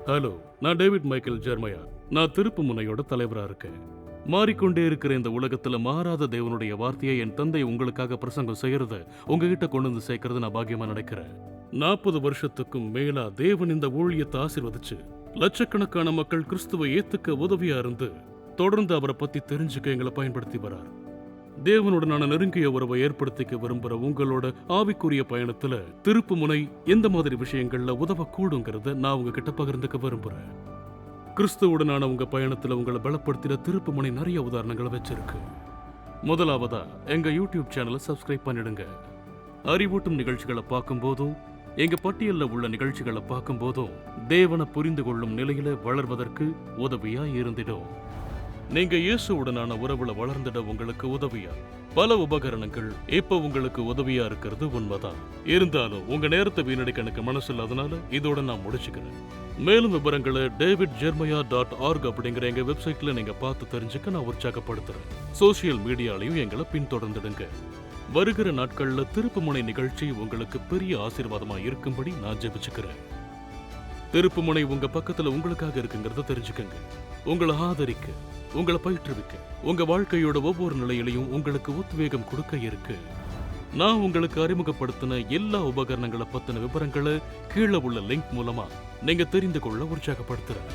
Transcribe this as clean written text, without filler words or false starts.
Hello, நான் David Michael Jeremiah. நான் திருப்புமுனையோட தலைவரா இருக்கேன். மாறிக்கொண்டே இருக்கிற இந்த உலகத்துல மாறாத தேவனுடைய வார்த்தையை என் தந்தை உங்களுக்காக பிரசங்கம் செய்யறத உங்ககிட்ட கொண்டு வந்து சேர்க்கறது நான் பாக்கியமா நினைக்கிறேன். 40 வருஷத்துக்கும் மேலா தேவன் இந்த ஊழியத்தை ஆசீர்வதிச்சு லட்சக்கணக்கான மக்கள் கிறிஸ்துவை ஏத்துக்க உதவியா இருந்து தொடர்ந்து அவரை பத்தி தெரிஞ்சுக்க எங்களை பயன்படுத்தி வரார். தேவனுடனான நெருங்கிய உறவை ஏற்படுத்திக்க விரும்புற உங்களோட ஆவிக்குரிய பயணத்துல திருப்புமுனை எந்த மாதிரி விஷயங்கள்ல உதவக்கூடுங்கிறத நான் உங்ககிட்ட பகிர்ந்துக்க விரும்புறேன். கிறிஸ்துவுடனான உங்க பயணத்துல உங்களை பலப்படுத்தின திருப்புமுனை நிறைய உதாரணங்களை வச்சிருக்கு. முதலாவதா எங்க யூடியூப் சேனலை சப்ஸ்கிரைப் பண்ணிடுங்க. அறிவூட்டும் நிகழ்ச்சிகளை பார்க்கும் போதும் எங்க பட்டியல்ல உள்ள நிகழ்ச்சிகளை பார்க்கும் போதும் தேவனை புரிந்து கொள்ளும் நிலையில வளர்வதற்கு உதவியா இருந்திடும். நீங்க இயேசுவுடனான உறவுல வளர்ந்திட உங்களுக்கு உதவியா பல உபகரணங்கள் இப்ப உங்களுக்கு உதவியா இருக்கிறது உண்மைதான். இருந்தாலும் உங்க நேரத்தை வீணடிக்க எனக்கு மனசு இல்லாதனால இதோட நான் முடிச்சுக்கிறேன். மேலும் விவரங்களை davidjermaya.org அப்படிங்கிற எங்க வெப்சைட்ல நீங்க பார்த்து தெரிஞ்சுக்க நான் உற்சாகப்படுத்துறேன். சோசியல் மீடியாலையும் எங்களை பின்தொடர்ந்துடுங்க. வருகிற நாட்கள்ல திருப்புமுனை நிகழ்ச்சி உங்களுக்கு பெரிய ஆசீர்வாதமா இருக்கும்படி நான் ஜெபிச்சுக்கிறேன். திருப்புமுனை உங்க பக்கத்துல உங்களுக்காக இருக்குங்கிறத தெரிஞ்சுக்கங்க. உங்களை ஆதரிக்க, உங்களை பயிற்றுவிக்க, உங்க வாழ்க்கையோட ஒவ்வொரு நிலையிலையும் உங்களுக்கு உத்வேகம் கொடுக்க இருக்கு. நான் உங்களுக்கு அறிமுகப்படுத்தின எல்லா உபகரணங்களை பத்தின விவரங்களை கீழே உள்ள லிங்க் மூலமா நீங்க தெரிந்து கொள்ள உற்சாகப்படுத்துறேன்.